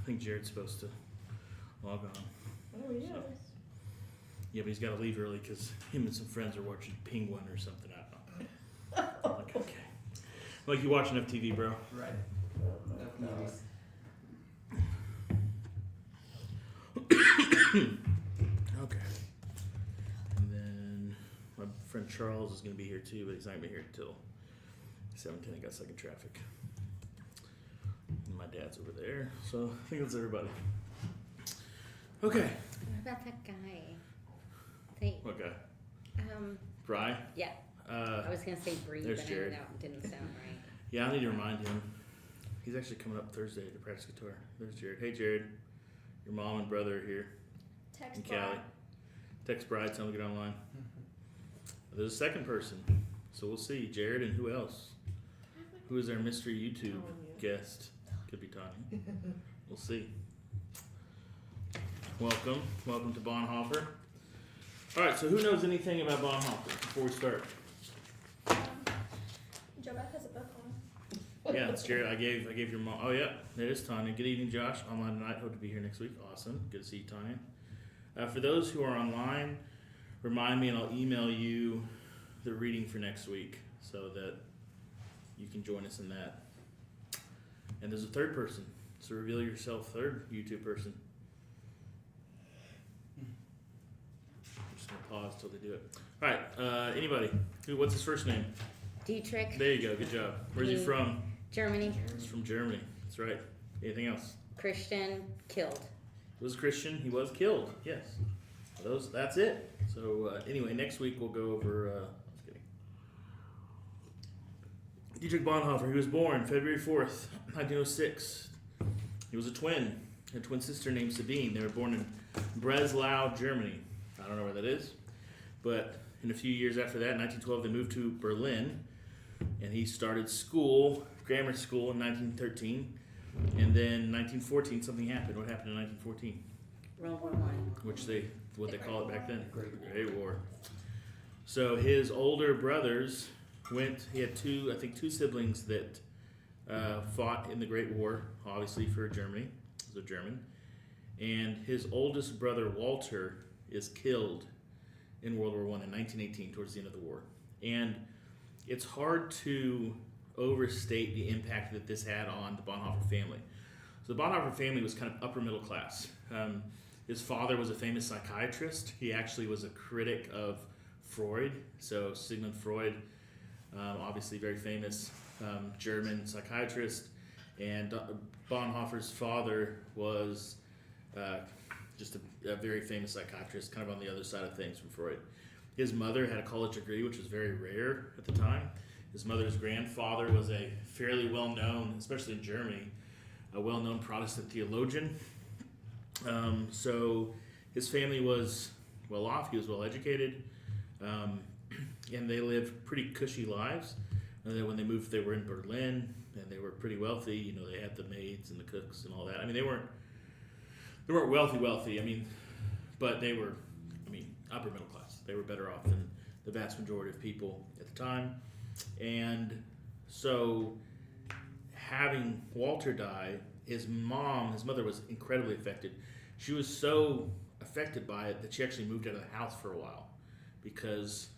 I think Jared's supposed to log on. Oh, yes. So, yeah, but he's got to leave early because him and some friends are watching Penguin or something. I don't know. I'm like, okay. Like, you watch enough TV, bro. Right. Enough movies. Okay. And then my friend Charles is going to be here too, but he's not going to be here until 7:10. I got second traffic. And my dad's over there, so I think that's everybody. Okay. What about that guy? What guy? Um, Bry? yeah. I was gonna say Bree, there's but Jared. that didn't sound right. Yeah, I need to remind him. He's actually coming up Thursday to practice guitar. There's Jared. Hey, Jared. Your mom and brother are here. Text And Callie. Text Bry, tell him to get online. There's a second person, so we'll see. Jared and who else? Who is our mystery YouTube guest? Could be Tanya. We'll see. Welcome to Bonhoeffer. All right, so who knows anything about Bonhoeffer before we start? Joe Beth has a book on. Yeah, it's Jared. I gave your mom. Oh yeah, there is Tanya. Good evening, Josh. Online tonight. Hope to be here next week. Awesome. Good to see you, Tanya. For those who are online, remind me and I'll email you the reading for next week so that you can join us in that. And there's a third person, so reveal yourself, third YouTube person. I'm just gonna pause till they do it. All right, anybody? What's his first name? Dietrich. There you go. Good job. Where's he from? Germany. He's from Germany. That's right. Anything else? Christian, killed. He was a Christian. He was killed. Yes. That's it. So anyway, next week we'll go over. I was kidding. Dietrich Bonhoeffer. He was born February 4th, 1906. He was a twin. A twin sister named Sabine. They were born in Breslau, Germany. I don't know where that is, but in a few years after that, in 1912, they moved to Berlin, and he started grammar school in 1913, and then 1914 something happened. What happened in 1914? World War One. Which what they call it back then, Great War. So his older brothers he had two siblings that fought in the Great War, obviously for Germany. He was a German. And his oldest brother, Walter, is killed in World War I in 1918, towards the end of the war. And it's hard to overstate the impact that this had on the Bonhoeffer family. So the Bonhoeffer family was kind of upper middle class. His father was a famous psychiatrist. He actually was a critic of Freud. So Sigmund Freud, obviously very famous German psychiatrist. And Bonhoeffer's father was just a very famous psychiatrist, kind of on the other side of things from Freud. His mother had a college degree, which was very rare at the time. His mother's grandfather was a fairly well-known, especially in Germany, a well-known Protestant theologian. So his family was well off. He was well educated, and they lived pretty cushy lives. And then when they moved, they were in Berlin, and they were pretty wealthy. You know, they had the maids and the cooks and all that. I mean, they weren't wealthy. I mean, but they were, upper middle class. They were better off than the vast majority of people at the time. And so having Walter die, his mother was incredibly affected. She was so affected by it that she actually moved out of the house for a while because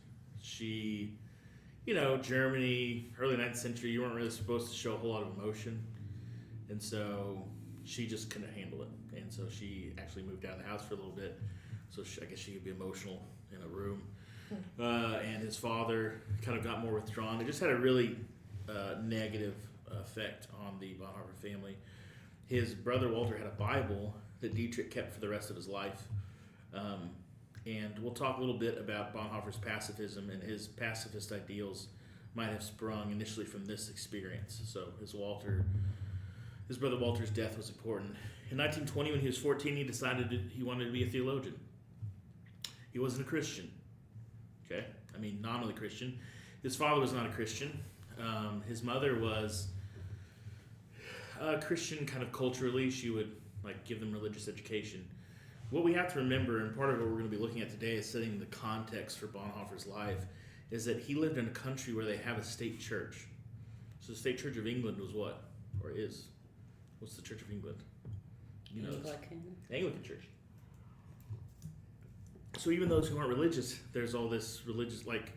she, Germany, early 9th century, you weren't really supposed to show a whole lot of emotion. And so she just couldn't handle it. And so she actually moved out of the house for a little bit. So I guess she could be emotional in a room. And his father kind of got more withdrawn. It just had a really negative effect on the Bonhoeffer family. His brother Walter had a Bible that Dietrich kept for the rest of his life. And we'll talk a little bit about Bonhoeffer's pacifism, and his pacifist ideals might have sprung initially from this experience. So his brother Walter's death was important. In 1920, when he was 14, he decided he wanted to be a theologian. He wasn't a Christian. Okay? Nominally Christian. His father was not a Christian. His mother was a Christian kind of culturally. She would give them religious education. What we have to remember, and part of what we're going to be looking at today is setting the context for Bonhoeffer's life, is that he lived in a country where they have a state church. So the State Church of England was what? Or is? What's the Church of England? Anglican Church. So even those who aren't religious, there's all this religious, like,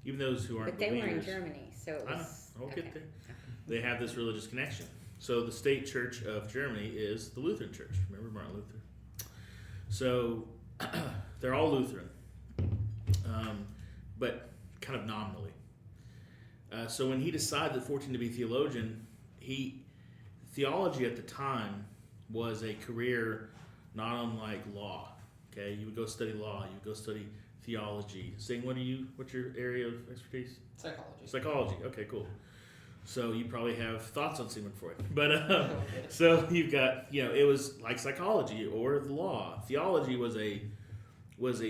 even those who aren't But they were in believers, Germany, so it I know, was. I'll get there. They have this religious connection. So the state church of Germany is the Lutheran Church. Remember Martin Luther? So they're all Lutheran, but kind of nominally. So when he decided at 14 to be a theologian, theology at the time was a career not unlike law. Okay, you would go study law, you would go study theology. Saying, what's your area of expertise? Psychology. Okay, cool. So you probably have thoughts on Sigmund Freud. But so you've got, it was like psychology or the law. Theology was a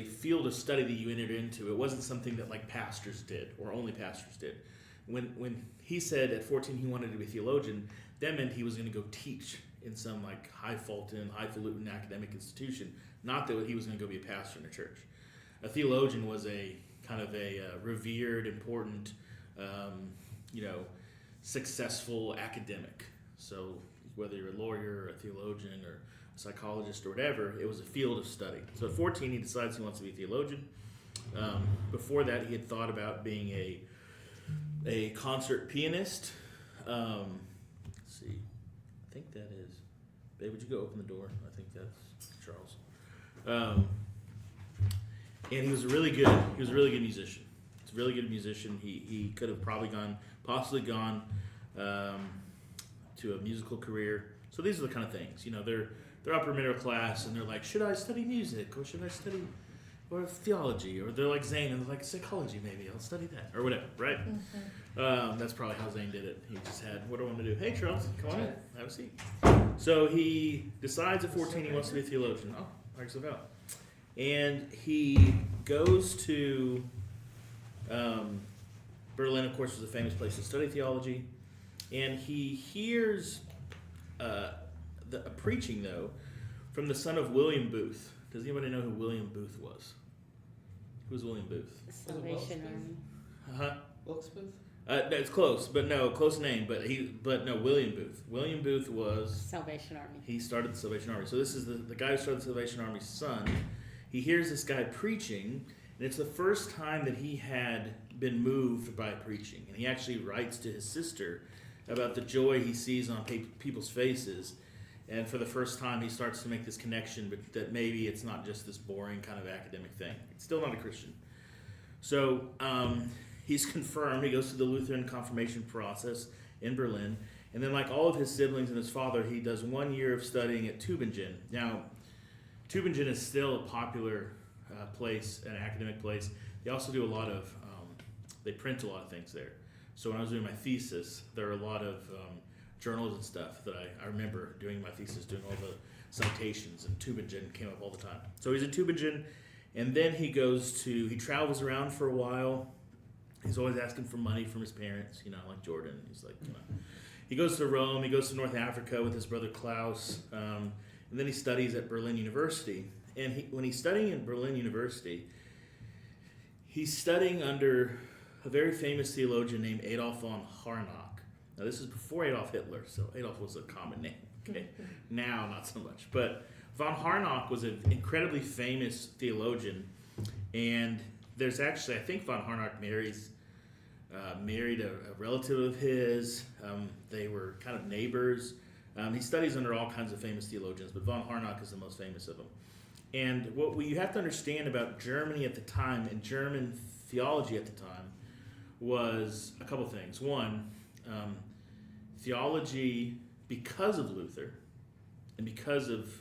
field of study that you entered into. It wasn't something that like pastors did or only pastors did. When he said at 14 he wanted to be a theologian, that meant he was going to go teach in some like highfalutin academic institution. Not that he was going to go be a pastor in a church. A theologian was a kind of a revered, important, successful academic. So whether you're a lawyer or a theologian or a psychologist or whatever, it was a field of study. So at 14, he decides he wants to be a theologian. Before that, he had thought about being a concert pianist. Let's see. I think that is... Babe, would you go open the door? I think that's Charles. And he was a really good musician. He's a really good musician. He could have possibly gone to a musical career. So these are the kind of things, they're upper middle class and they're like, should I study music or should I study theology? Or they're like Zane and they're like psychology, maybe I'll study that or whatever, right? Mm-hmm. That's probably how Zane did it. He just had, what do I want to do? Hey Charles, come on in, have a seat. So he decides at 14 he wants to be a theologian. Oh, knock yourself out. And he goes to Berlin, of course, was a famous place to study theology. And he hears a preaching, though, from the son of William Booth. Does anybody know who William Booth was? Who was William Booth? Salvation Army. Uh-huh. Wilkes Booth? It's close, but no, close name. But no, William Booth. William Booth was... Salvation Army. He started the Salvation Army. So this is the guy who started the Salvation Army's son. He hears this guy preaching, and it's the first time that he had been moved by preaching. And he actually writes to his sister about the joy he sees on people's faces. And for the first time, he starts to make this connection, but that maybe it's not just this boring kind of academic thing. It's still not a Christian. So he's confirmed. He goes through the Lutheran confirmation process in Berlin. And then like all of his siblings and his father, he does 1 year of studying at Tübingen. Now, Tübingen is still a popular place, an academic place. They also do a lot of, they print a lot of things there. So when I was doing my thesis, there are a lot of journals and stuff that I remember doing my thesis, doing all the citations, and Tübingen came up all the time. So he's in Tübingen, and then he travels around for a while. He's always asking for money from his parents, like Jordan. He's like, He goes to Rome, he goes to North Africa with his brother Klaus, and then he studies at Berlin University. And when he's studying at Berlin University, he's studying under a very famous theologian named Adolf von Harnack. Now, this is before Adolf Hitler, so Adolf was a common name. Okay, now not so much. But von Harnack was an incredibly famous theologian, and there's actually, I think von Harnack married a relative of his. They were kind of neighbors. He studies under all kinds of famous theologians, but von Harnack is the most famous of them. And what you have to understand about Germany at the time and German theology at the time was a couple things. One, theology, because of Luther and because of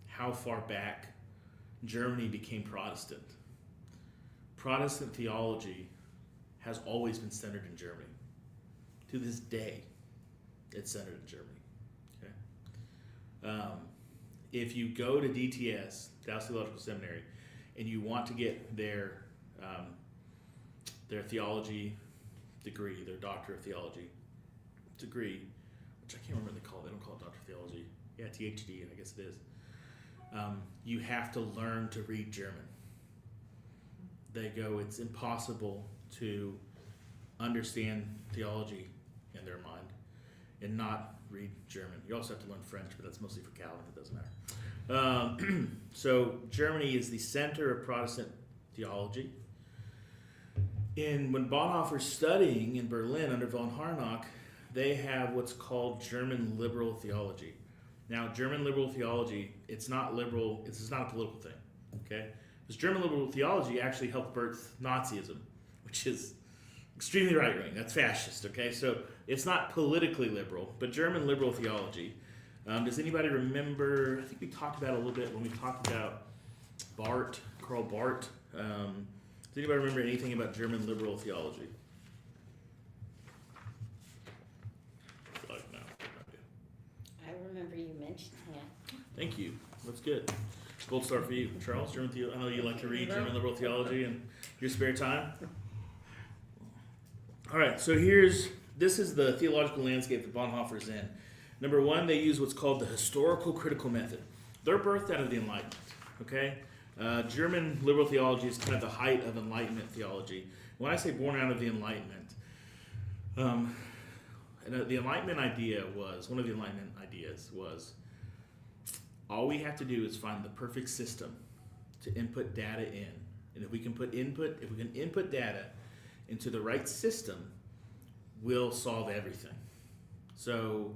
how far back Germany became Protestant, Protestant theology has always been centered in Germany. To this day, it's centered in Germany. Okay. If you go to DTS, Dallas Theological Seminary, and you want to get their theology degree, their Doctor of Theology degree, which I can't remember what they call it. They don't call it Doctor of Theology. Yeah, THD, I guess it is. You have to learn to read German. They go, it's impossible to understand theology in their mind and not read German. You also have to learn French, but that's mostly for Calvin. It doesn't matter. So Germany is the center of Protestant theology. And when Bonhoeffer's studying in Berlin under von Harnack, they have what's called German liberal theology. Now, German liberal theology, it's not liberal, it's not a political thing, okay? Because German liberal theology actually helped birth Nazism, which is extremely right-wing. That's fascist, okay? So it's not politically liberal, but German liberal theology. Does anybody remember, I think we talked about it a little bit when we talked about Karl Barth. Does anybody remember anything about German liberal theology? I feel like no. I remember you mentioning it. Thank you. That's good. Gold star for you, Charles. I know you like to read German liberal theology in your spare time. All right, so this is the theological landscape that Bonhoeffer's in. Number one, they use what's called the historical critical method. They're birthed out of the Enlightenment, okay? German liberal theology is kind of the height of Enlightenment theology. When I say born out of the Enlightenment, the Enlightenment idea was, one of the Enlightenment ideas was, all we have to do is find the perfect system to input data in. And if we can input data into the right system, we'll solve everything. So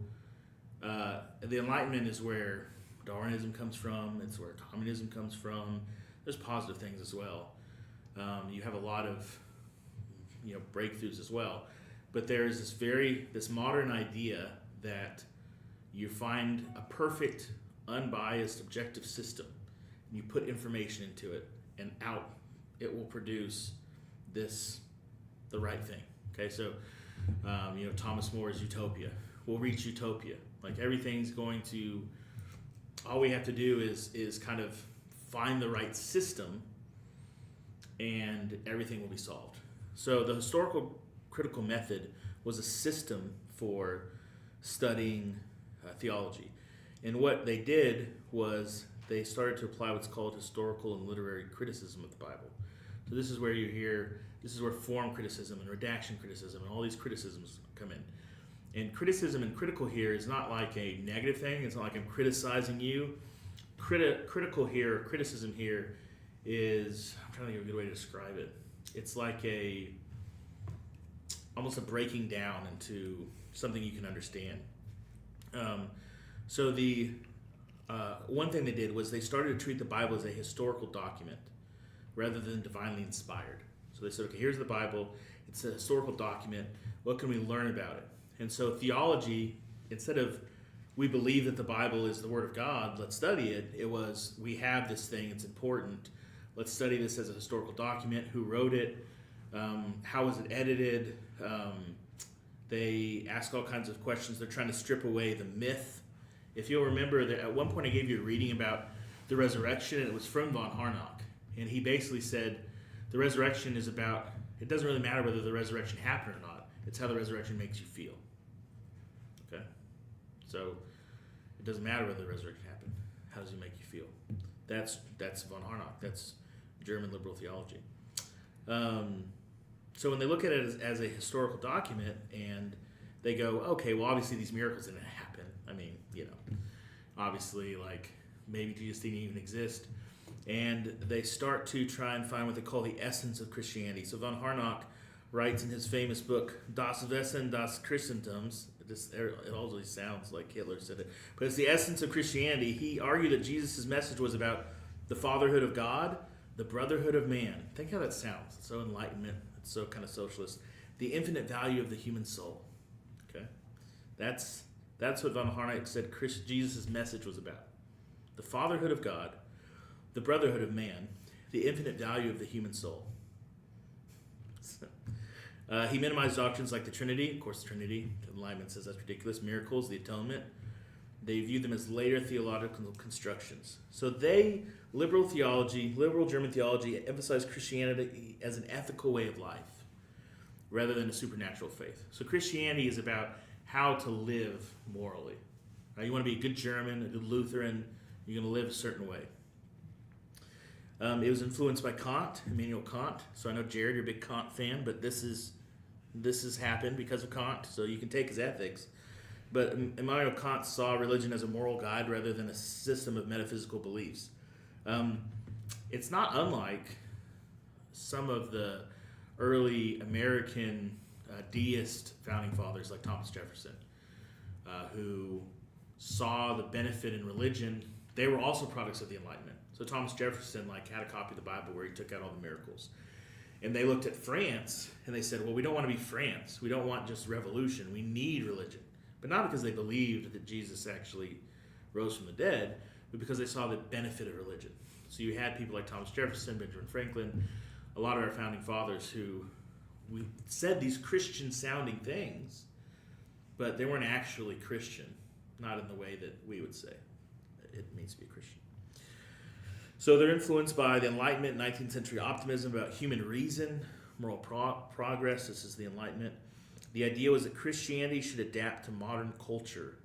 the Enlightenment is where Darwinism comes from. It's where communism comes from. There's positive things as well. You have a lot of breakthroughs as well. But there's this modern idea that you find a perfect, unbiased, objective system. And you put information into it, and out it will produce the right thing. Okay, so Thomas More's utopia. We'll reach utopia. Like everything's going to, all we have to do is kind of find the right system, and everything will be solved. So the historical critical method was a system for studying theology. And what they did was they started to apply what's called historical and literary criticism of the Bible. So this is where this is where form criticism and redaction criticism and all these criticisms come in. And criticism and critical here is not like a negative thing. It's not like I'm criticizing you. Critical here, criticism here is, I'm trying to think of a good way to describe it. It's like almost a breaking down into something you can understand. So the one thing they did was they started to treat the Bible as a historical document rather than divinely inspired. So they said, okay, here's the Bible. It's a historical document. What can we learn about it? And so theology, instead of we believe that the Bible is the Word of God, let's study it, it was we have this thing, it's important. Let's study this as a historical document. Who wrote it? How was it edited? They ask all kinds of questions. They're trying to strip away the myth. If you'll remember, that at one point I gave you a reading about the resurrection, and it was from von Harnack. And he basically said the resurrection is about, it doesn't really matter whether the resurrection happened or not. It's how the resurrection makes you feel. Okay? So it doesn't matter whether the resurrection happened. How does it make you feel? That's von Harnack. That's German liberal theology. So when they look at it as a historical document and they go, okay, well, obviously these miracles didn't happen. I mean, obviously, like, maybe Jesus didn't even exist. And they start to try and find what they call the essence of Christianity. So von Harnack writes in his famous book, Das Wesen des Christentums. It always sounds like Hitler said it. But it's the essence of Christianity. He argued that Jesus' message was about the fatherhood of God, the brotherhood of man. Think how that sounds. It's so Enlightenment. It's so kind of socialist. The infinite value of the human soul. Okay? That's what von Harnack said Jesus' message was about. The fatherhood of God, the brotherhood of man, the infinite value of the human soul. He minimized doctrines like the Trinity. Of course, the Trinity, the Enlightenment says that's ridiculous. Miracles, the atonement. They viewed them as later theological constructions. So liberal German theology, emphasized Christianity as an ethical way of life rather than a supernatural faith. So Christianity is about how to live morally. Right? You want to be a good German, a good Lutheran, you're going to live a certain way. It was influenced by Immanuel Kant. So I know, Jared, you're a big Kant fan, but this has happened because of Kant, so you can take his ethics. But Immanuel Kant saw religion as a moral guide rather than a system of metaphysical beliefs. It's not unlike some of the early American deist founding fathers like Thomas Jefferson, who saw the benefit in religion. They were also products of the Enlightenment. So Thomas Jefferson had a copy of the Bible where he took out all the miracles. And they looked at France and they said, well, we don't want to be France. We don't want just revolution. We need religion. But not because they believed that Jesus actually rose from the dead, but because they saw the benefit of religion. So you had people like Thomas Jefferson, Benjamin Franklin, a lot of our founding fathers who we said these Christian-sounding things, but they weren't actually Christian, not in the way that we would say it means to be a Christian. So they're influenced by the Enlightenment, 19th century optimism about human reason, moral progress. This is the Enlightenment. The idea was that Christianity should adapt to modern culture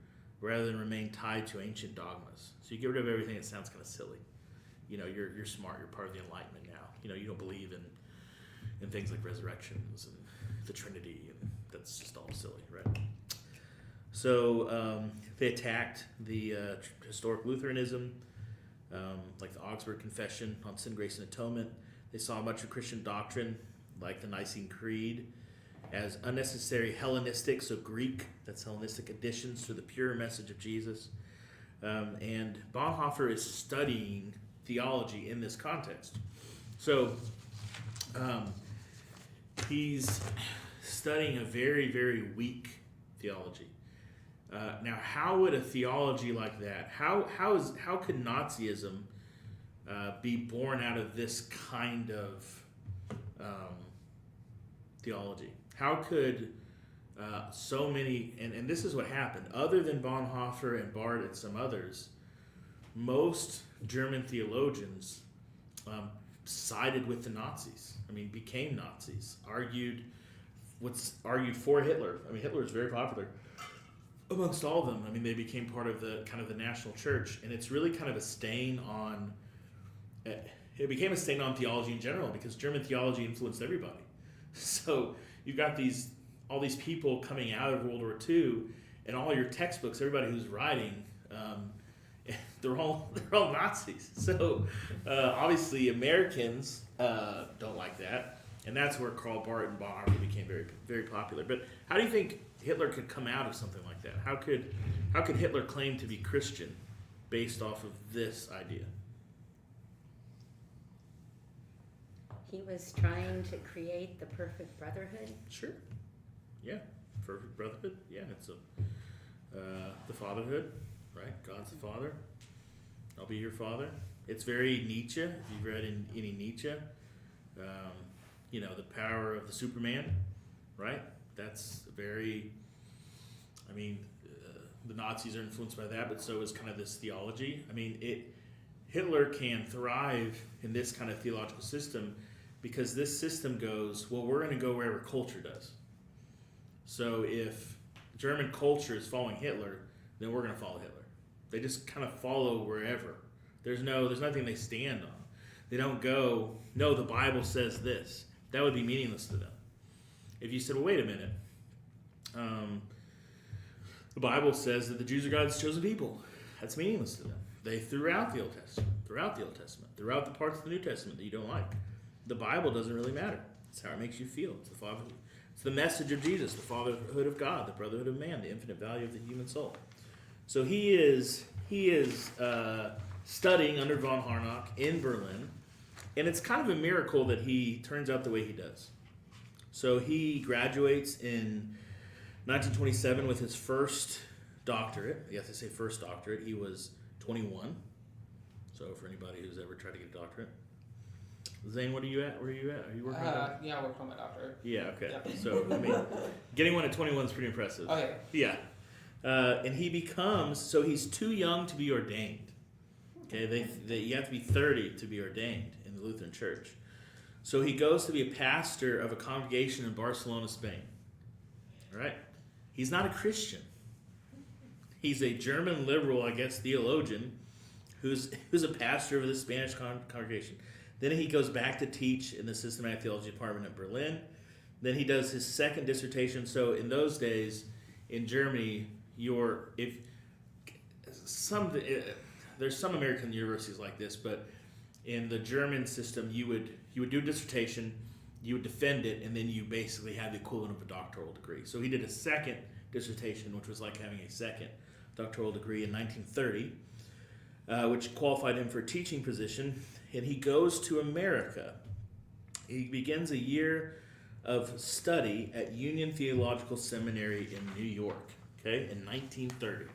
rather than remain tied to ancient dogmas. So you get rid of everything that sounds kind of silly. You're smart. You're part of the Enlightenment now. You don't believe in things like resurrections and the Trinity, and that's just all silly, right? So they attacked the historic Lutheranism, like the Augsburg Confession on Sin, Grace, and Atonement. They saw much of Christian doctrine, like the Nicene Creed, as unnecessary Hellenistic, so Greek, that's Hellenistic additions to the pure message of Jesus. And Bonhoeffer is studying theology in this context. So he's studying a very, very weak theology. Now, how would a theology like that, how could Nazism be born out of this kind of theology? How could so many, and this is what happened, other than Bonhoeffer and Barth and some others, most German theologians sided with the Nazis. Became Nazis, argued for Hitler. Hitler is very popular amongst all of them. They became part of the kind of the national church, and it's really kind of a stain on, it became a stain on theology in general because German theology influenced everybody. So you've got all these people coming out of World War II, and all your textbooks, everybody who's writing, they're all Nazis. So obviously Americans don't like that, and that's where Karl Barth and Bonhoeffer became very, very popular. But how do you think Hitler could come out of something like that? How could Hitler claim to be Christian based off of this idea? He was trying to create the perfect brotherhood. Sure. Yeah. Perfect brotherhood. Yeah. It's the fatherhood, right? God's the Father. I'll be your father. It's very Nietzsche. If you've read any Nietzsche, the power of the Superman, right? That's very, the Nazis are influenced by that, but so is kind of this theology. Hitler can thrive in this kind of theological system because this system goes, well, we're going to go wherever culture does. So if German culture is following Hitler, then we're going to follow Hitler. They just kind of follow wherever. There's nothing they stand on. They don't go, no, the Bible says this. That would be meaningless to them. If you said, well, wait a minute, the Bible says that the Jews are God's chosen people. That's meaningless to them. They throughout the Old Testament, throughout the parts of the New Testament that you don't like. The Bible doesn't really matter. It's how it makes you feel. It's the message of Jesus, the fatherhood of God, the brotherhood of man, the infinite value of the human soul. So he is studying under von Harnack in Berlin, and it's kind of a miracle that he turns out the way he does. So he graduates in 1927 with his first doctorate. You have to say first doctorate. He was 21. So for anybody who's ever tried to get a doctorate. Zane, what are you at? Where are you at? Are you working on that? Yeah, I worked on my doctorate. Yeah, okay. Yep. So, getting one at 21 is pretty impressive. Okay. Yeah. And he becomes, so he's too young to be ordained. Okay, you have to be 30 to be ordained in the Lutheran Church. So he goes to be a pastor of a congregation in Barcelona, Spain. All right? He's not a Christian. He's a German liberal, I guess, theologian who's a pastor of the Spanish congregation. Then he goes back to teach in the systematic theology department at Berlin. Then he does his second dissertation. So in those days, in Germany, if some there's some American universities like this, but in the German system, you would do a dissertation, you would defend it, and then you basically have the equivalent of a doctoral degree. So he did a second dissertation, which was like having a second doctoral degree in 1930, which qualified him for a teaching position, and he goes to America. He begins a year of study at Union Theological Seminary in New York, okay, in 1930.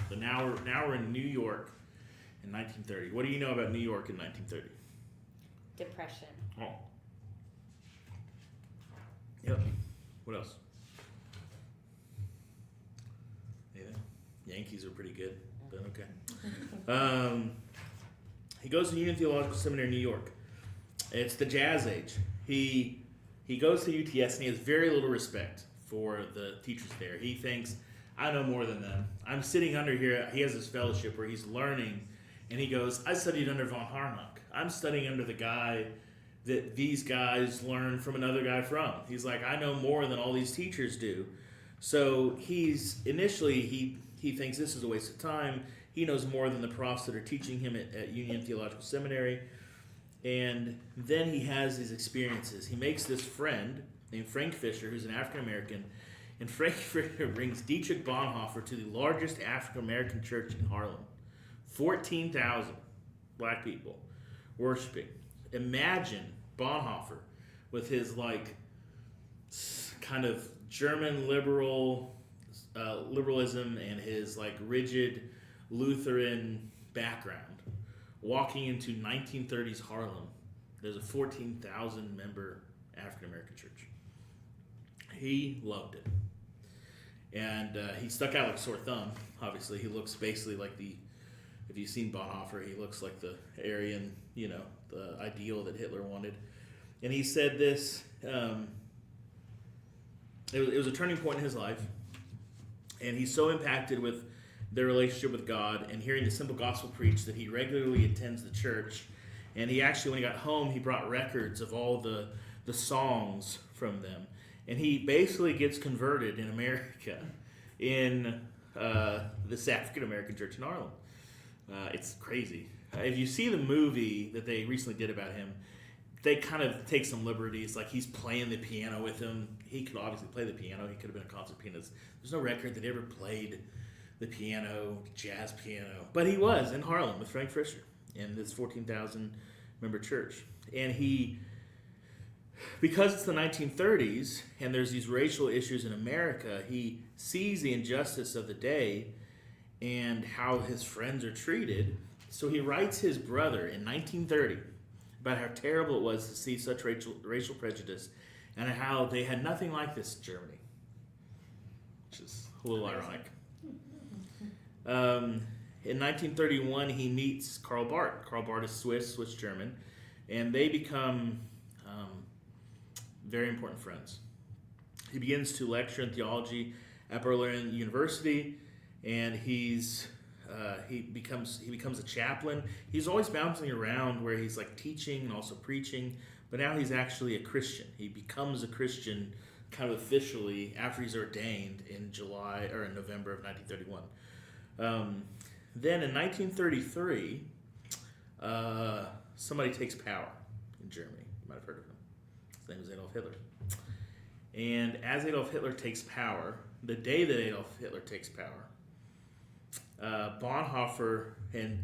So now we're in New York in 1930. What do you know about New York in 1930? Depression. Oh. Yep. What else? Anything? Yankees are pretty good, but okay. He goes to Union Theological Seminary in New York. It's the Jazz Age. He goes to UTS and he has very little respect for the teachers there. He thinks, I know more than them. I'm sitting under here. He has this fellowship where he's learning, and he goes, I studied under von Harnack. I'm studying under the guy that these guys learn from another guy from. He's like, I know more than all these teachers do. So initially he thinks this is a waste of time. He knows more than the profs that are teaching him at Union Theological Seminary. And then he has these experiences. He makes this friend named Frank Fisher, who's an African American, and Frank Fisher brings Dietrich Bonhoeffer to the largest African American church in Harlem. 14,000 black people worshiping. Imagine Bonhoeffer with his like kind of German liberalism and his like rigid Lutheran background walking into 1930s Harlem. There's a 14,000 member African American church. He loved it. And he stuck out like a sore thumb. Obviously, he looks basically like if you've seen Bonhoeffer, he looks like the Aryan, the ideal that Hitler wanted. And he said this, it was a turning point in his life. And he's so impacted with their relationship with God and hearing the simple gospel preached that he regularly attends the church. And he actually, when he got home, he brought records of all the songs from them. And he basically gets converted in America in this African American church in Harlem. It's crazy. If you see the movie that they recently did about him, they kind of take some liberties. Like he's playing the piano with him. He could obviously play the piano. He could have been a concert pianist. There's no record that he ever played the piano, jazz piano. But he was in Harlem with Frank Fisher in this 14,000 member church. And because it's the 1930s and there's these racial issues in America, he sees the injustice of the day and how his friends are treated. So he writes his brother in 1930 about how terrible it was to see such racial prejudice and how they had nothing like this in Germany, which is a little ironic. In 1931, he meets Karl Barth. Karl Barth is Swiss-German, and they become very important friends. He begins to lecture in theology at Berlin University, and he becomes a chaplain. He's always bouncing around where he's like teaching and also preaching, but now he's actually a Christian. He becomes a Christian kind of officially after he's ordained in November of 1931. Then in 1933, somebody takes power in Germany. You might have heard of him. His name is Adolf Hitler. And as Adolf Hitler takes power, the day that Adolf Hitler takes power, Bonhoeffer and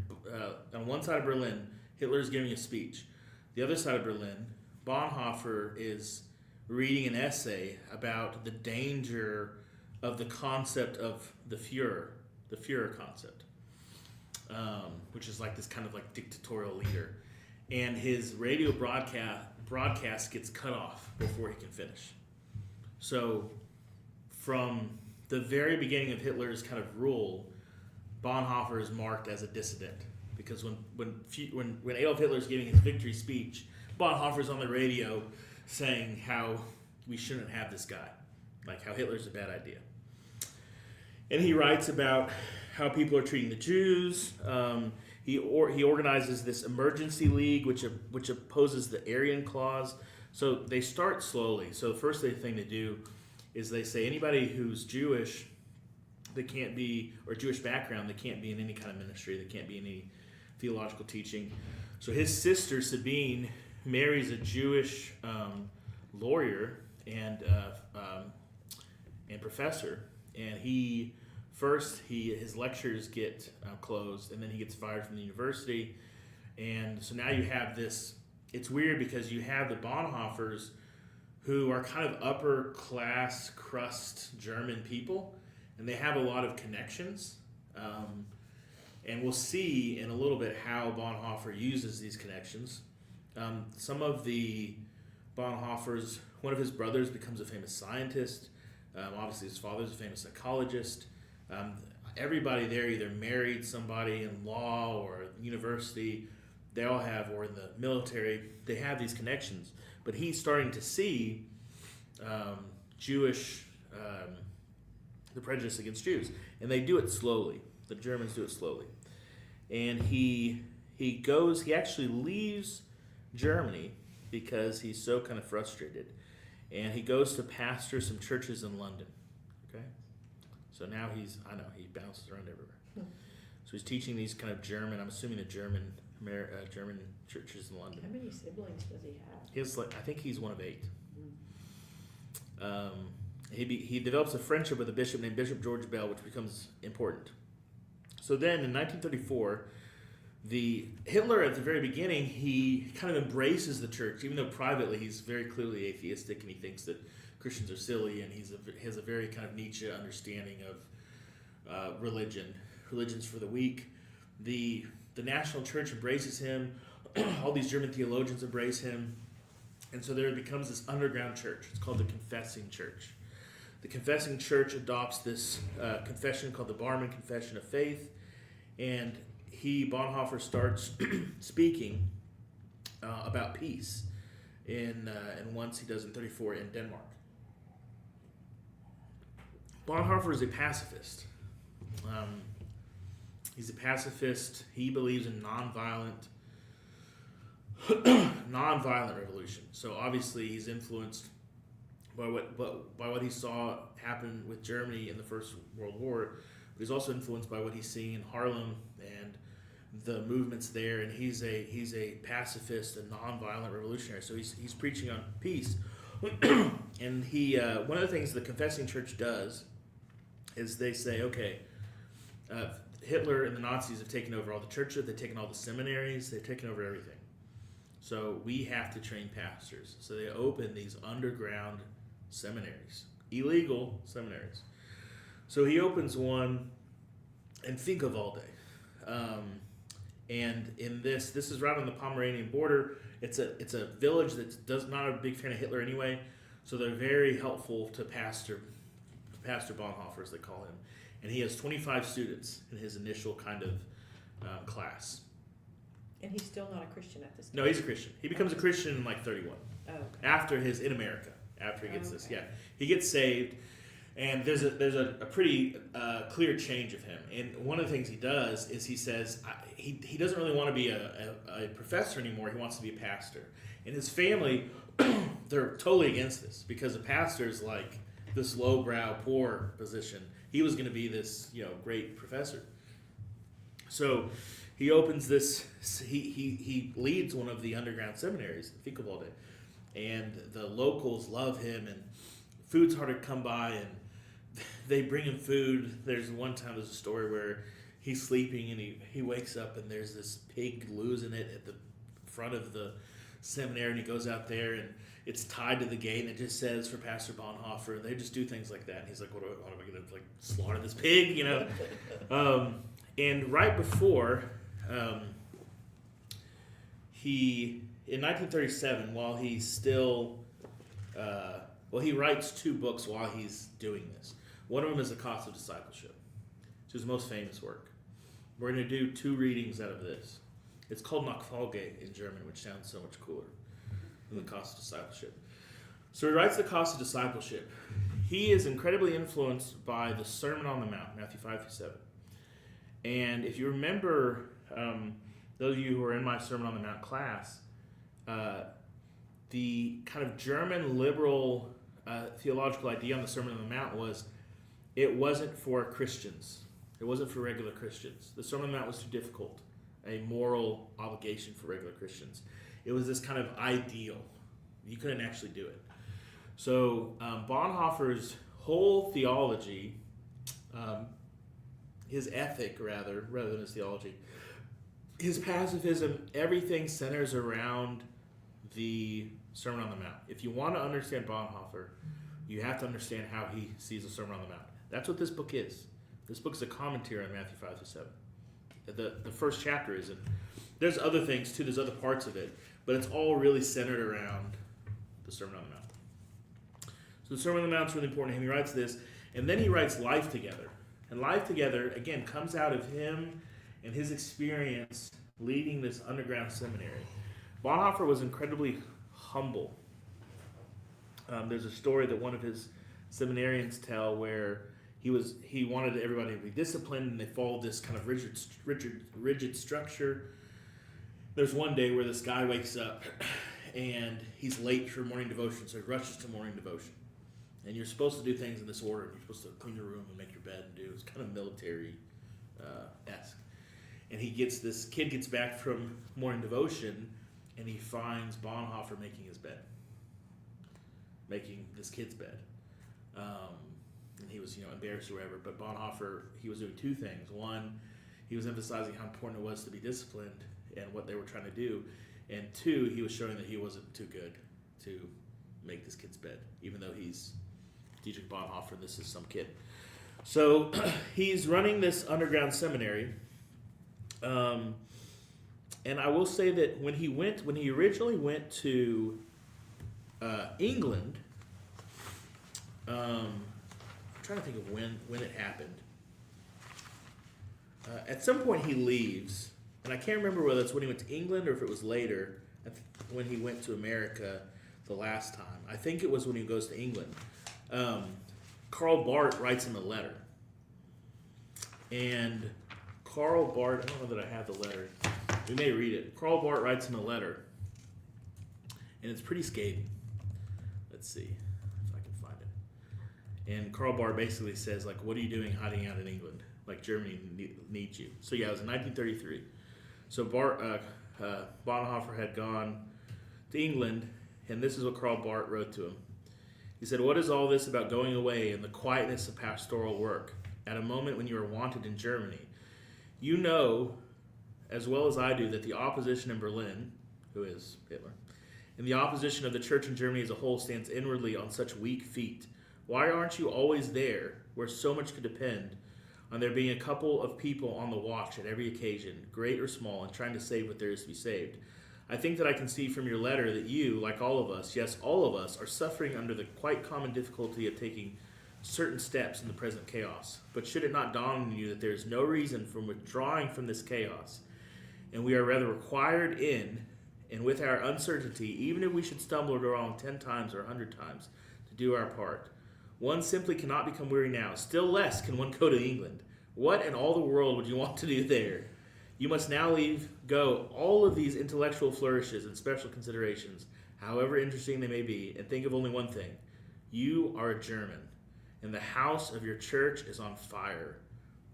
on one side of Berlin, Hitler is giving a speech. The other side of Berlin, Bonhoeffer is reading an essay about the danger of the concept of the Führer concept, which is like this kind of like dictatorial leader. And his radio broadcast gets cut off before he can finish. So from the very beginning of Hitler's kind of rule, Bonhoeffer is marked as a dissident because when Adolf Hitler is giving his victory speech, Bonhoeffer's on the radio saying how we shouldn't have this guy, like how Hitler's a bad idea. And he writes about how people are treating the Jews. He organizes this emergency league, which opposes the Aryan clause. So they start slowly. So the first thing they do is they say anybody who's Jewish they can't be, or Jewish background, they can't be in any kind of ministry, they can't be in any theological teaching. So his sister Sabine marries a Jewish lawyer and professor, and his lectures get closed, and then he gets fired from the university, and so now you have this. It's weird because you have the Bonhoeffers, who are kind of upper class crust German people, and they have a lot of connections. And we'll see in a little bit how Bonhoeffer uses these connections. Some of the Bonhoeffers, one of his brothers becomes a famous scientist. Obviously, his father's a famous psychologist. Everybody there either married somebody in law or university. They all have, or in the military, they have these connections. But he's starting to see Jewish, the prejudice against Jews. And they do it slowly. The Germans do it slowly. And he actually leaves Germany because he's so kind of frustrated. And he goes to pastor some churches in London. Okay? So now he bounces around everywhere. So he's teaching these kind of German, I'm assuming the German churches in London. How many siblings does he have? I think he's one of 8. He develops a friendship with a bishop named Bishop George Bell, which becomes important. So then in 1934, Hitler at the very beginning, he kind of embraces the church, even though privately he's very clearly atheistic and he thinks that Christians are silly, and he has a very kind of Nietzsche understanding of religion's for the weak. The national church embraces him. All these German theologians embrace him. And so there becomes this underground church. It's called the Confessing Church. The Confessing Church adopts this confession called the Barmen Confession of Faith. And Bonhoeffer starts speaking about peace and once he does in 1934 in Denmark. Bonhoeffer is a pacifist. He's a pacifist. He believes in nonviolent revolution. So obviously he's influenced by what he saw happen with Germany in the First World War. But he's also influenced by what he's seeing in Harlem and the movements there. And he's a pacifist, a nonviolent revolutionary. So he's preaching on peace. And one of the things the Confessing Church does is they say, okay, Hitler and the Nazis have taken over all the churches, they've taken all the seminaries, they've taken over everything. So we have to train pastors. So they open these underground seminaries, illegal seminaries. So he opens one in Finkenwalde. And in this is right on the Pomeranian border. It's a village that's not a big fan of Hitler anyway. So they're very helpful to Pastor Bonhoeffer, as they call him. And he has 25 students in his initial kind of class. And he's still not a Christian at this time? No, he's a Christian. He becomes a Christian in like 31. Oh, okay. After in America, after he gets this. Okay. Yeah. He gets saved, and there's a pretty clear change of him. And one of the things he does is he says he doesn't really want to be a professor anymore. He wants to be a pastor. And his family, they're totally against this because a pastor is like this lowbrow, poor position. He was going to be this, great professor. So he opens this. He leads one of the underground seminaries, Finkenwalde, and the locals love him. And food's hard to come by, and they bring him food. There's a story where he's sleeping and he wakes up and there's this pig losing it at the front of the seminary, and he goes out there and it's tied to the gate and it just says for Pastor Bonhoeffer. They just do things like that, and he's like, what am I going to slaughter this pig, And right before in 1937, while he's still he writes 2 books while he's doing this. One of them is The Cost of Discipleship, which is his most famous work. We're going to do 2 readings out of this. It's called Nachfolge in German, which sounds so much cooler than The Cost of Discipleship. So he writes The Cost of Discipleship. He is incredibly influenced by the Sermon on the Mount, Matthew 5-7. And if you remember, those of you who are in my Sermon on the Mount class, the kind of German liberal theological idea on the Sermon on the Mount was it wasn't for Christians. It wasn't for regular Christians. The Sermon on the Mount was too difficult, a moral obligation for regular Christians. It was this kind of ideal. You couldn't actually do it. So Bonhoeffer's whole theology, his ethic rather than his theology, his pacifism, everything centers around the Sermon on the Mount. If you want to understand Bonhoeffer, you have to understand how he sees the Sermon on the Mount. That's what this book is. This book is a commentary on Matthew 5 through 7. The first chapter isn't. There's other things too, there's other parts of it, but it's all really centered around the Sermon on the Mount. So the Sermon on the Mount is really important to him. He writes this, and then he writes Life Together. And Life Together, again, comes out of him and his experience leading this underground seminary. Bonhoeffer was incredibly humble. There's a story that one of his seminarians tell where he wanted everybody to be disciplined, and they followed this kind of rigid structure. There's one day where this guy wakes up and he's late for morning devotion, so he rushes to morning devotion. And you're supposed to do things in this order. You're supposed to clean your room and make your bed and do. It's kind of military-esque. And this kid gets back from morning devotion, and he finds Bonhoeffer making his bed, making this kid's bed. And he was, embarrassed or whatever. But Bonhoeffer, he was doing two things. One, he was emphasizing how important it was to be disciplined and what they were trying to do. And two, he was showing that he wasn't too good to make this kid's bed, even though he's Dietrich Bonhoeffer, this is some kid. So he's running this underground seminary. And I will say that when he originally went to England, I'm trying to think of when it happened. At some point he leaves, and I can't remember whether it's when he went to England or if it was later, when he went to America the last time. I think it was when he goes to England. Karl Barth writes him a letter. And Karl Barth, I don't know that I have the letter. We may read it. Karl Barth writes him a letter. And it's pretty scathing. Let's see if I can find it. And Karl Barth basically says, what are you doing hiding out in England? Germany needs you. So yeah, it was in 1933. So Bonhoeffer had gone to England, and this is what Karl Barth wrote to him. He said, "What is all this about going away in the quietness of pastoral work at a moment when you are wanted in Germany? You know, as well as I do, that the opposition in Berlin," who is Hitler, "and the opposition of the church in Germany as a whole stands inwardly on such weak feet. Why aren't you always there, where so much could depend on there being a couple of people on the watch at every occasion, great or small, and trying to save what there is to be saved? I think that I can see from your letter that you, like all of us, yes, all of us, are suffering under the quite common difficulty of taking certain steps in the present chaos. But should it not dawn on you that there is no reason for withdrawing from this chaos, and we are rather required in, and with our uncertainty, even if we should stumble or wrong 10 times or 100 times, to do our part? One simply cannot become weary now. Still less can one go to England. What in all the world would you want to do there? You must now leave go all of these intellectual flourishes and special considerations, however interesting they may be, and think of only one thing. You are a German, and the house of your church is on fire,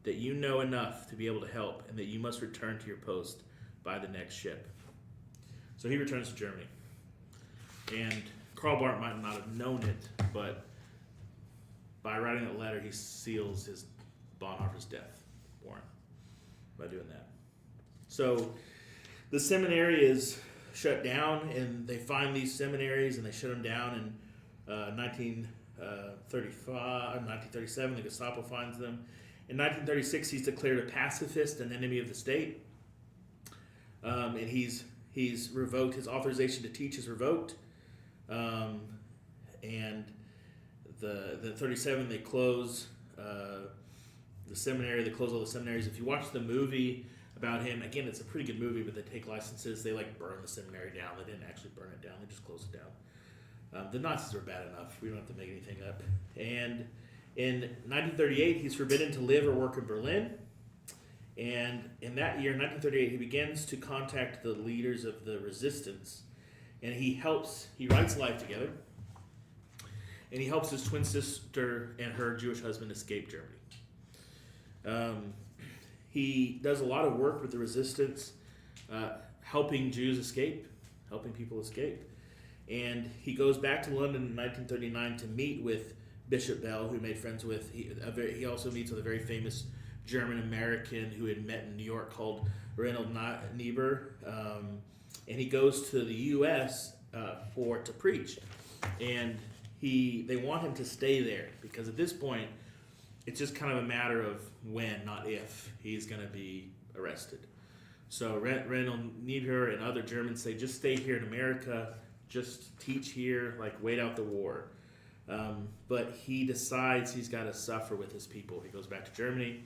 that you know enough to be able to help, and that you must return to your post by the next ship." So he returns to Germany. And Karl Barth might not have known it, but by writing that letter, he seals his Bonhoeffer's death warrant by doing that. So the seminary is shut down, and they find these seminaries, and they shut them down in 1937. The Gestapo finds them. In 1936, he's declared a pacifist, an enemy of the state, and he's revoked. His authorization to teach is revoked, and the 37 they close the seminary. They close all the seminaries. If you watch the movie about him, again, it's a pretty good movie, but they take licenses. They burn the seminary down. They didn't actually burn it down. They just closed it down. The Nazis are bad enough. We don't have to make anything up. And in 1938, he's forbidden to live or work in Berlin. And in that year, 1938, he begins to contact the leaders of the resistance. And he writes Life Together. and he helps his twin sister and her Jewish husband escape Germany. He does a lot of work with the resistance, helping Jews escape, helping people escape. And he goes back to London in 1939 to meet with Bishop Bell, who he made friends with. He also meets with a very famous German-American who had met in New York called Reinhold Niebuhr. And he goes to the U.S. To preach. And they want him to stay there because at this point, it's just kind of a matter of when, not if, he's going to be arrested. So Reinhold Niebuhr and other Germans say, just stay here in America, just teach here, like wait out the war. But he decides he's got to suffer with his people. He goes back to Germany,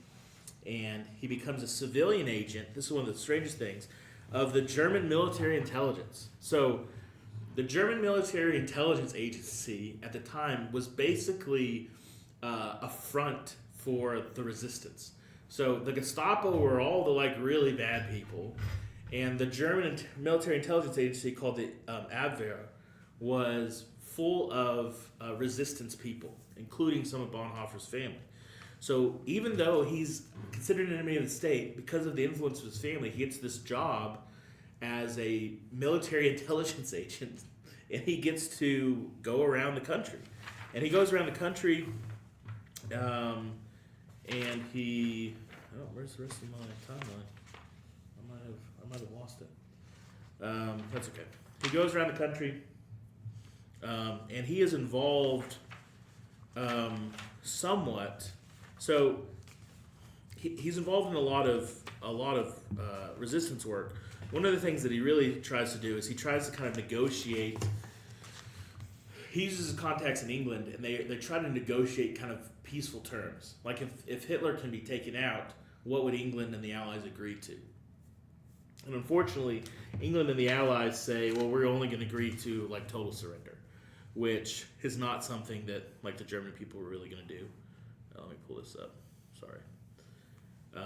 and he becomes a civilian agent. This is one of the strangest things, of the German military intelligence. So the German military intelligence agency at the time was basically a front for the resistance. So the Gestapo were all the like really bad people, and the German military intelligence agency called the Abwehr was full of resistance people, including some of Bonhoeffer's family. So even though he's considered an enemy of the state, because of the influence of his family, he gets this job as a military intelligence agent, and he gets to go around the country. And he goes around the country, and he... Oh, where's the rest of my timeline? I might have lost it. That's okay. He goes around the country, and he is involved somewhat. So he's involved in a lot of resistance work. One of the things that he really tries to do is he tries to kind of negotiate. He uses his contacts in England, and they try to negotiate kind of peaceful terms. Like if Hitler can be taken out, what would England and the Allies agree to? And unfortunately, England and the Allies say, well, we're only going to agree to like total surrender, which is not something that like the German people were really going to do. Let me pull this up. Sorry. All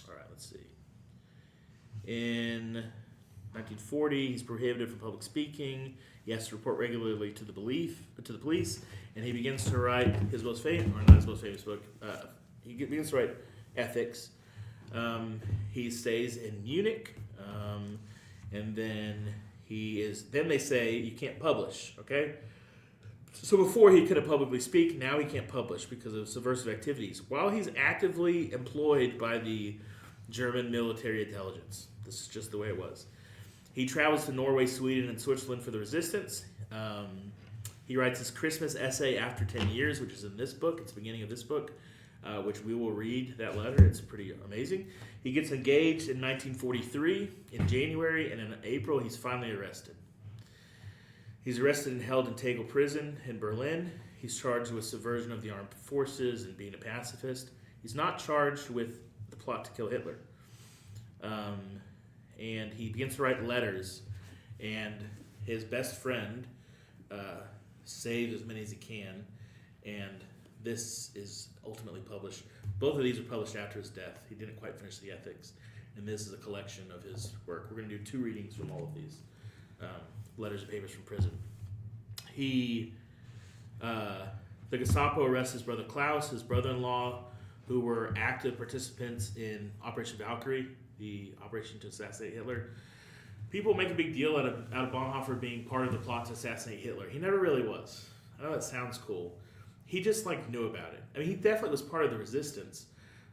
right, let's see. In 1940, he's prohibited from public speaking. He has to report regularly to the police, and he begins to write his most famous, or not his most famous book. He begins to write Ethics. He stays in Munich, and then Then they say you can't publish. Okay. So before he couldn't publicly speak, now he can't publish because of subversive activities. While he's actively employed by the German military intelligence, this is just the way it was. He travels to Norway, Sweden, and Switzerland for the resistance. He writes his Christmas essay after 10 years, which is in this book. It's the beginning of this book, which we will read that letter. It's pretty amazing. He gets engaged in 1943 in January, and in April he's finally arrested. He's arrested and held in Tegel prison in Berlin. He's charged with subversion of the armed forces and being a pacifist. He's not charged with the plot to kill Hitler. And he begins to write letters, and his best friend saves as many as he can, and this is ultimately published. Both of these are published after his death. He didn't quite finish the Ethics, and this is a collection of his work. We're going to do 2 readings from all of these letters and papers from prison. The Gestapo arrests his brother Klaus, his brother-in-law, who were active participants in Operation Valkyrie, the operation to assassinate Hitler. People make a big deal out of Bonhoeffer being part of the plot to assassinate Hitler. He never really was. I know that sounds cool. He just knew about it. I mean, he definitely was part of the resistance,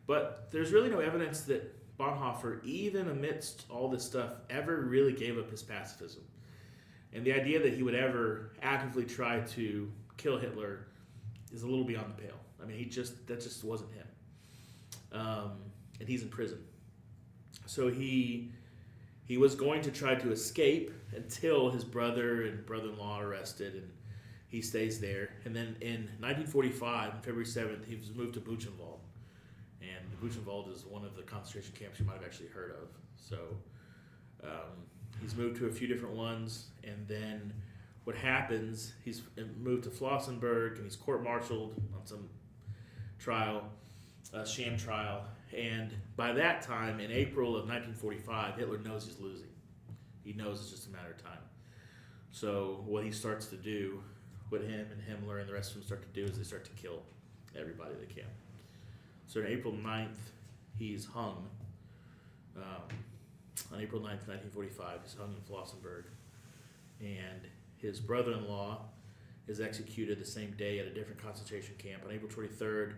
but there's really no evidence that Bonhoeffer, even amidst all this stuff, ever really gave up his pacifism. And the idea that he would ever actively try to kill Hitler is a little beyond the pale. I mean, that just wasn't him. And he's in prison. So he was going to try to escape until his brother and brother-in-law are arrested, and he stays there. And then in 1945, on February 7th, he was moved to Buchenwald. And Buchenwald is one of the concentration camps you might have actually heard of. So he's moved to a few different ones, and then what happens, he's moved to Flossenburg, and he's court-martialed on some trial, sham trial. And by that time, in April of 1945, Hitler knows he's losing. He knows it's just a matter of time. So what he starts to do, what him and Himmler and the rest of them start to do is they start to kill everybody they can. So on April 9th, he's hung. On April 9th, 1945, he's hung in Flossenburg. And his brother-in-law is executed the same day at a different concentration camp. On April 23rd,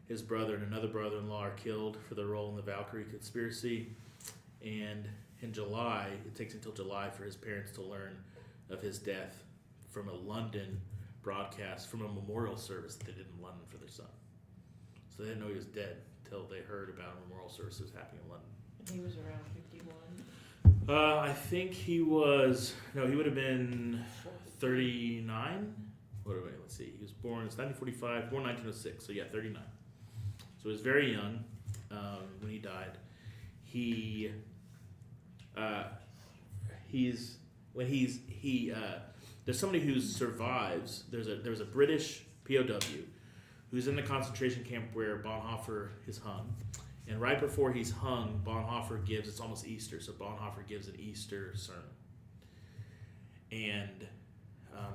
his brother and another brother-in-law are killed for their role in the Valkyrie conspiracy. And in July, it takes until July for his parents to learn of his death from a London broadcast, from a memorial service that they did in London for their son. So they didn't know he was dead until they heard about a memorial service that was happening in London. He was around 51. I think he was, no, he would have been 39. Let's see. He was born, it's 1945, born 1906, so yeah, 39. So he was very young when he died. There's somebody who survives. There was a British POW who's in the concentration camp where Bonhoeffer is hung. And right before he's hung, Bonhoeffer gives, it's almost Easter, so Bonhoeffer gives an Easter sermon. And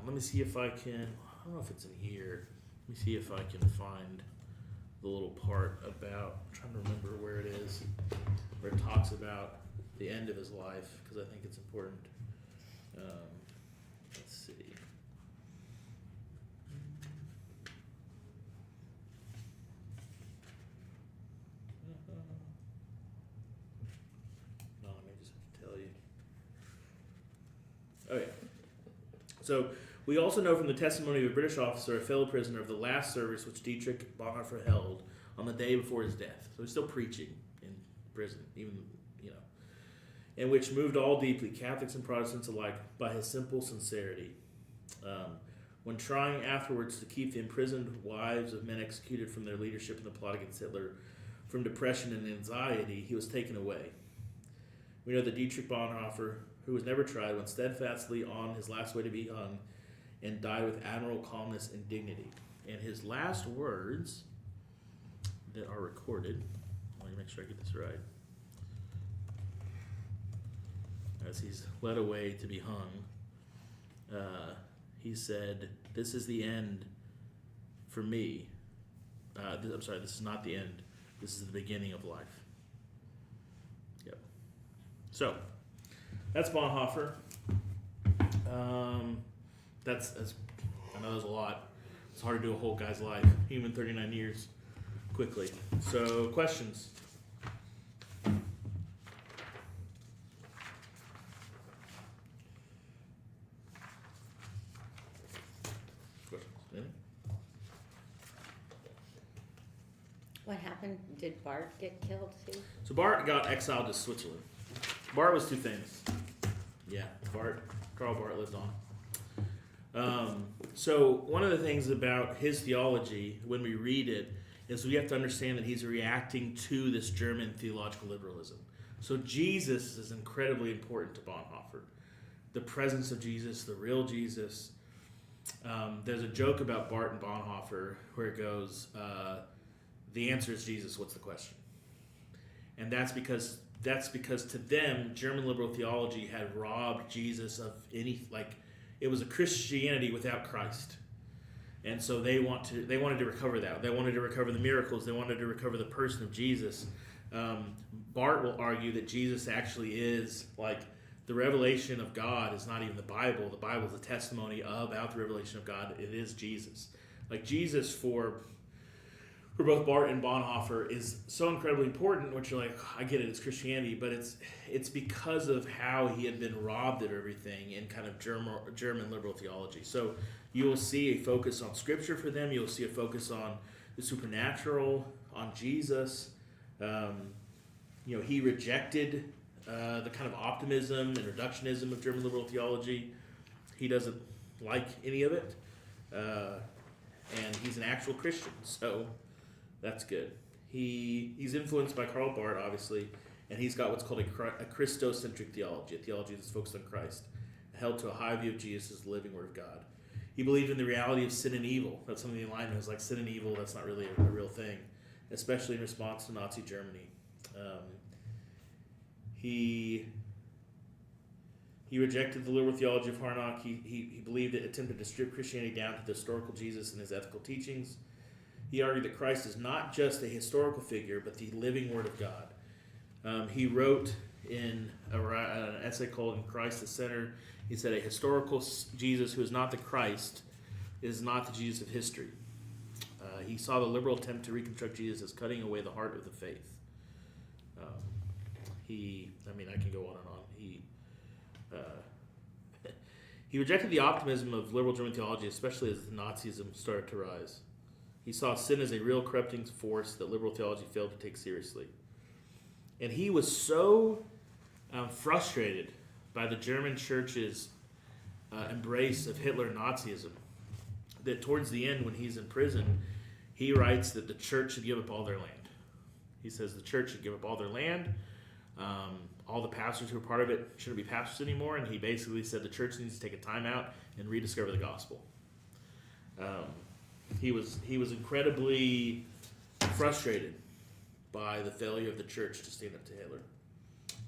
let me see if I can, I don't know if it's in here. Let me see if I can find the little part about, I'm trying to remember where it is, where it talks about the end of his life, because I think it's important. Let's see. No, I may just have to tell you. Oh, yeah. So, we also know from the testimony of a British officer, a fellow prisoner, of the last service which Dietrich Bonhoeffer held on the day before his death. So he's still preaching in prison, even, and which moved all deeply, Catholics and Protestants alike, by his simple sincerity. When trying afterwards to keep the imprisoned wives of men executed from their leadership in the plot against Hitler from depression and anxiety, he was taken away. We know that Dietrich Bonhoeffer, who was never tried, went steadfastly on his last way to be hung and died with admirable calmness and dignity. And his last words that are recorded, let me make sure I get this right, as he's led away to be hung, he said, "This is the end for me. This is not the end. This is the beginning of life." Yep. So, that's Bonhoeffer. That's I know there's a lot. It's hard to do a whole guy's life. Human 39 years quickly. So, questions? What happened? Did Bart get killed too? So Bart got exiled to Switzerland. Bart was too famous. Yeah, Karl Barth lived on. So one of the things about his theology, when we read it, is we have to understand that he's reacting to this German theological liberalism. So Jesus is incredibly important to Bonhoeffer. The presence of Jesus, the real Jesus. There's a joke about Bart and Bonhoeffer where it goes, the answer is Jesus, what's the question? And that's because to them, German liberal theology had robbed Jesus of it was a Christianity without Christ. And so they wanted to recover that. They wanted to recover the miracles. They wanted to recover the person of Jesus. Bart will argue that Jesus actually is the revelation of God is not even the Bible. The Bible is a testimony about the revelation of God. It is Jesus. Jesus for both Bart and Bonhoeffer is so incredibly important, which you're like, I get it, it's Christianity, but it's because of how he had been robbed of everything in kind of German liberal theology. So you will see a focus on Scripture for them. You'll see a focus on the supernatural, on Jesus. He rejected the kind of optimism and reductionism of German liberal theology. He doesn't like any of it, and he's an actual Christian, so that's good. He's influenced by Karl Barth, obviously, and he's got what's called a Christocentric theology, a theology that's focused on Christ, held to a high view of Jesus as the living Word of God. He believed in the reality of sin and evil. That's something the alignment is sin and evil, that's not really a real thing, especially in response to Nazi Germany. He rejected the liberal theology of Harnack. He believed it attempted to strip Christianity down to the historical Jesus and his ethical teachings. He argued that Christ is not just a historical figure, but the living Word of God. He wrote in an essay called "In Christ the Center," he said, "A historical Jesus who is not the Christ is not the Jesus of history." He saw the liberal attempt to reconstruct Jesus as cutting away the heart of the faith. I can go on and on. He rejected the optimism of liberal German theology, especially as Nazism started to rise. He saw sin as a real corrupting force that liberal theology failed to take seriously. And he was so frustrated by the German church's embrace of Hitler and Nazism that towards the end, when he's in prison, he writes that the church should give up all their land. He says the church should give up all their land. All the pastors who are part of it shouldn't be pastors anymore, and he basically said the church needs to take a time out and rediscover the gospel. He was incredibly frustrated by the failure of the church to stand up to Hitler,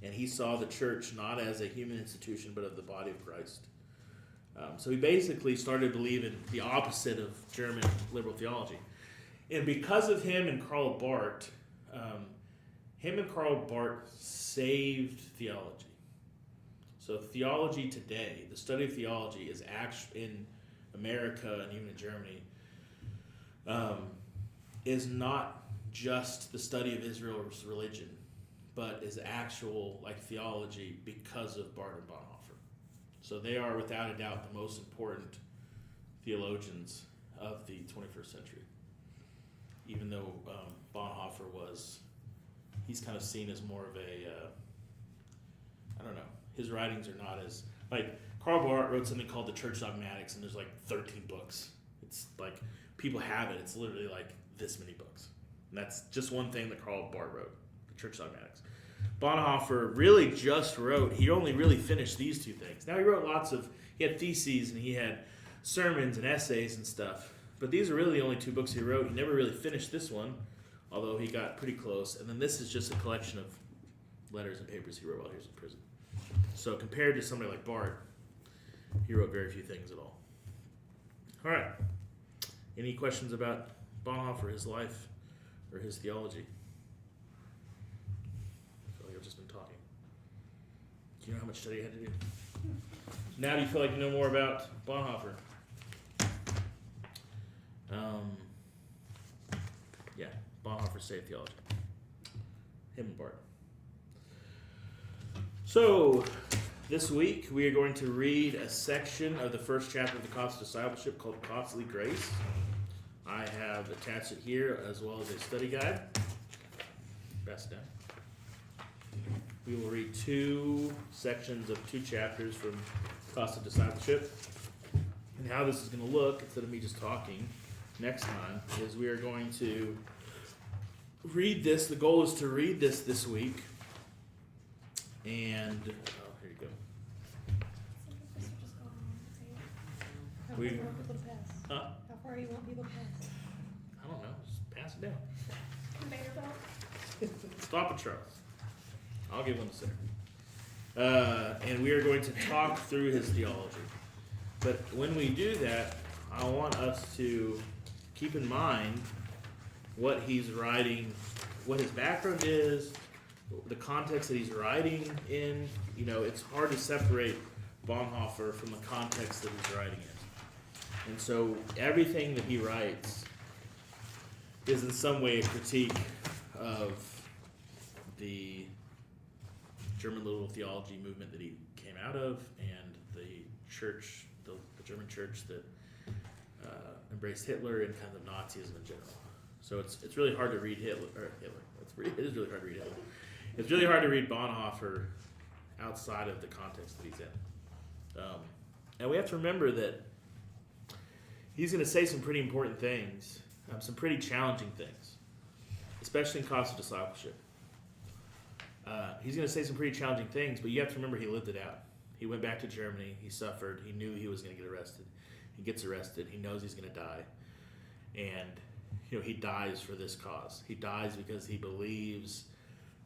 and he saw the church not as a human institution but of the body of Christ. So he basically started believing the opposite of German liberal theology, and because of him and Karl Barth, saved theology. So theology today, the study of theology, is actually in America and even in Germany, is not just the study of Israel's religion, but is actual theology because of Barth and Bonhoeffer. So they are without a doubt the most important theologians of the 21st century. Even though Bonhoeffer he's kind of seen as more of his writings are not as, Karl Barth wrote something called the Church Dogmatics, and there's 13 books. It's people have it, it's literally this many books. And that's just one thing that Karl Barth wrote, the Church Dogmatics. Bonhoeffer really he only really finished these two things. Now he had theses and he had sermons and essays and stuff, but these are really the only two books he wrote. He never really finished this one, although he got pretty close. And then this is just a collection of letters and papers he wrote while he was in prison. So compared to somebody like Barth, he wrote very few things at all. All right. Any questions about Bonhoeffer, his life, or his theology? I feel like I've just been talking. Do you know how much study I had to do? Now do you feel like you know more about Bonhoeffer? Yeah, Bonhoeffer saved theology. Him and Barth. So, this week we are going to read a section of the first chapter of the Cost of Discipleship called Costly Grace. I have attached it here as well as a study guide. Pass it down. We will read two sections of two chapters from Cost of Discipleship. And how this is going to look, instead of me just talking, next time, is we are going to read this. The goal is to read this week. And, here you go. How far We- do you want people to pass? Huh? How far do you want people to pass? I don't know. Just pass it down. Conveyor belt? Stop it, Charles. I'll give one to Sarah. And we are going to talk through his theology. But when we do that, I want us to keep in mind what he's writing, what his background is, the context that he's writing in. It's hard to separate Bonhoeffer from the context that he's writing in. And so everything that he writes is in some way a critique of the German liberal theology movement that he came out of, and the church, the German church that embraced Hitler and kind of Nazism in general. So it's really hard to read Hitler. It is really hard to read Hitler. It's really hard to read Bonhoeffer outside of the context that he's in. And we have to remember that he's going to say some pretty important things, some pretty challenging things, especially in Cost of Discipleship. He's going to say some pretty challenging things, but you have to remember he lived it out. He went back to Germany. He suffered. He knew he was going to get arrested. He gets arrested. He knows he's going to die. And, he dies for this cause. He dies because he believes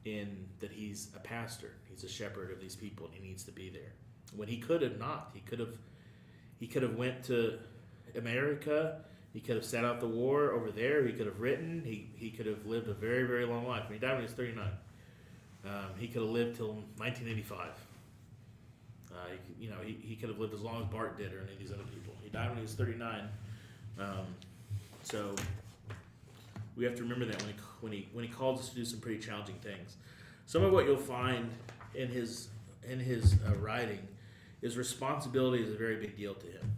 in that he's a pastor. He's a shepherd of these people, and he needs to be there. when he could have not. He could have went to America. He could have sat out the war over there. He could have written. He could have lived a very, very long life. He died when he was 39. He could have lived till 1985. He could have lived as long as Bart did or any of these other people. He died when he was 39. So we have to remember that when he calls us to do some pretty challenging things. Some of what you'll find in his writing is responsibility is a very big deal to him.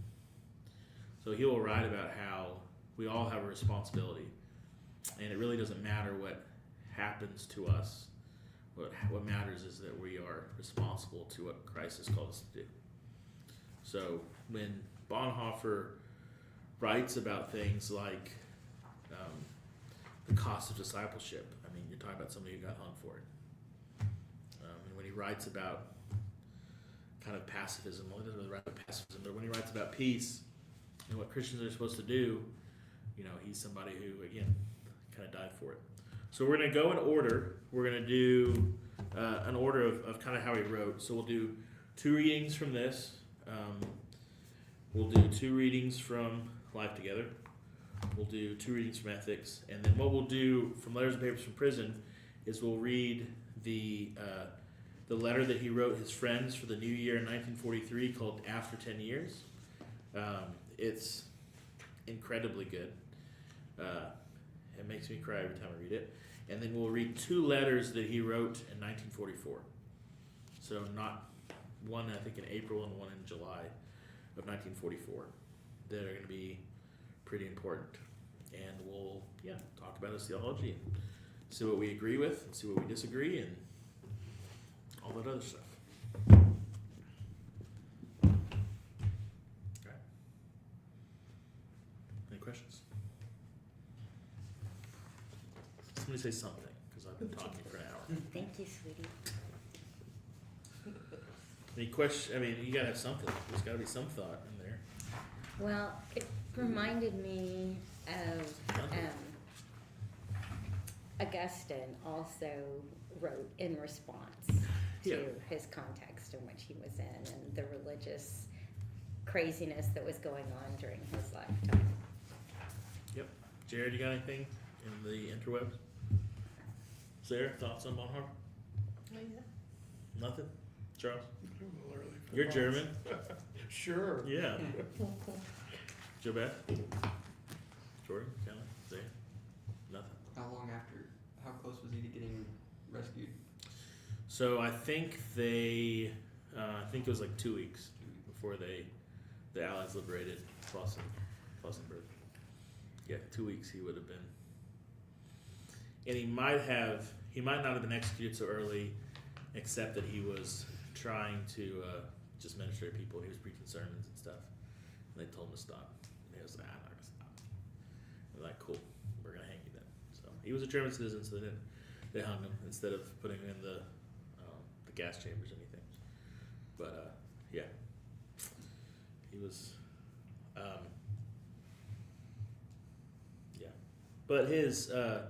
So he will write about how we all have a responsibility, and it really doesn't matter what happens to us. What matters is that we are responsible to what Christ has called us to do. So when Bonhoeffer writes about things like the cost of discipleship, I mean, you're talking about somebody who got hung for it. And when he writes about kind of pacifism, well, he doesn't really write about pacifism, but when he writes about peace and what Christians are supposed to do, he's somebody who, again, kind of died for it. So we're going to go in order. We're going to do an order of kind of how he wrote. So we'll do 2 readings from this. We'll do 2 readings from Life Together. We'll do 2 readings from Ethics. And then what we'll do from Letters and Papers from Prison is we'll read the letter that he wrote his friends for the new year in 1943 called After 10 Years. It's incredibly good. It makes me cry every time I read it. And then we'll read 2 letters that he wrote in 1944. So not one, I think, in April and one in July of 1944 that are going to be pretty important. And we'll, talk about his theology and see what we agree with and see what we disagree and all that other stuff. Okay. Any questions? Somebody say something, because I've been talking for an hour. Thank you, sweetie. Any question? I mean, you gotta have something. There's gotta be some thought in there. Well, it reminded me of Augustine also wrote in response to his context in which he was in and the religious craziness that was going on during his lifetime. Yep. Jared, you got anything in the interwebs? Sarah, thoughts on Bonhoeffer? Nothing? Charles? You're German. Sure. Yeah. Joe Beth? Jordan? Kelly? Zaya? Nothing. How close was he to getting rescued? So I think I think it was like 2 weeks before the Allies liberated Flossenburg. Yeah, 2 weeks he would have been. And he might not have been executed so early, except that he was trying to just minister to people. He was preaching sermons and stuff. And they told him to stop. And he was like, I'm not going to stop. They're like, cool, we're going to hang you then. So he was a German citizen, so they hung him instead of putting him in the gas chambers or anything. But, yeah. He was, yeah. But his, the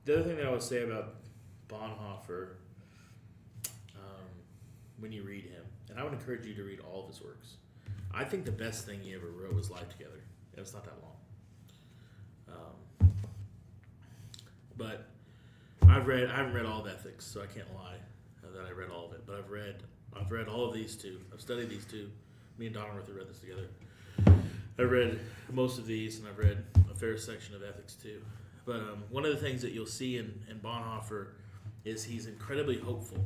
other thing that I would say about Bonhoeffer, when you read him, and I would encourage you to read all of his works. I think the best thing he ever wrote was Life Together. It's not that long. But I haven't read all of Ethics, so I can't lie that I read all of it. But I've read all of these 2. I've studied these 2. Me and Donworth have read this together. I read most of these, and I've read a fair section of Ethics too. But one of the things that you'll see in Bonhoeffer is he's incredibly hopeful,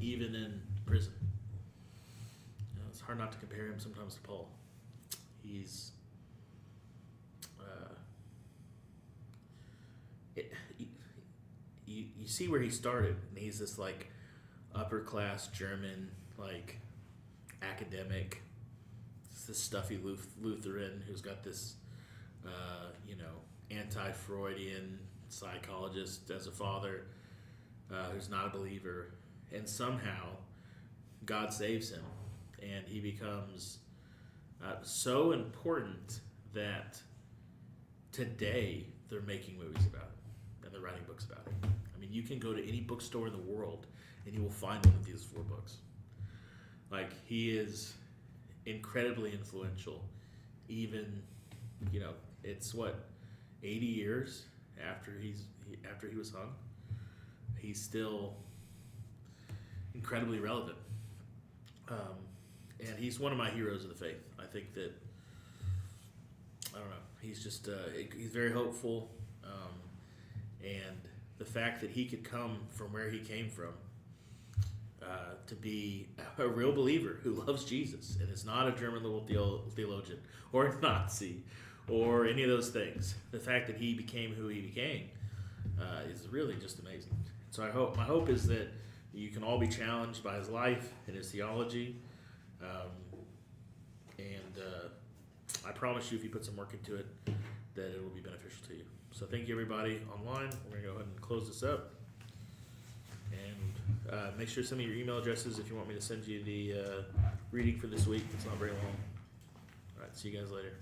even in prison. It's hard not to compare him sometimes to Paul. He's you see where he started, and he's this like upper class German like academic, this stuffy Lutheran who's got this anti-Freudian psychologist as a father who's not a believer, and somehow God saves him, and he becomes so important that today they're making movies about it and they're writing books about it. I mean, you can go to any bookstore in the world and you will find one of these 4 books. Like, he is incredibly influential. Even, it's what, 80 years after he was hung, he's still incredibly relevant. And he's one of my heroes of the faith. I think that, I don't know, he's just, he's very hopeful. And the fact that he could come from where he came from to be a real believer who loves Jesus and is not a German little theologian or a Nazi or any of those things. The fact that he became who he became is really just amazing. So my hope is that you can all be challenged by his life and his theology. I promise you, if you put some work into it, that it will be beneficial to you. So thank you, everybody online. We're going to go ahead and close this up. And make sure to send me your email addresses if you want me to send you the reading for this week. It's not very long. All right, see you guys later.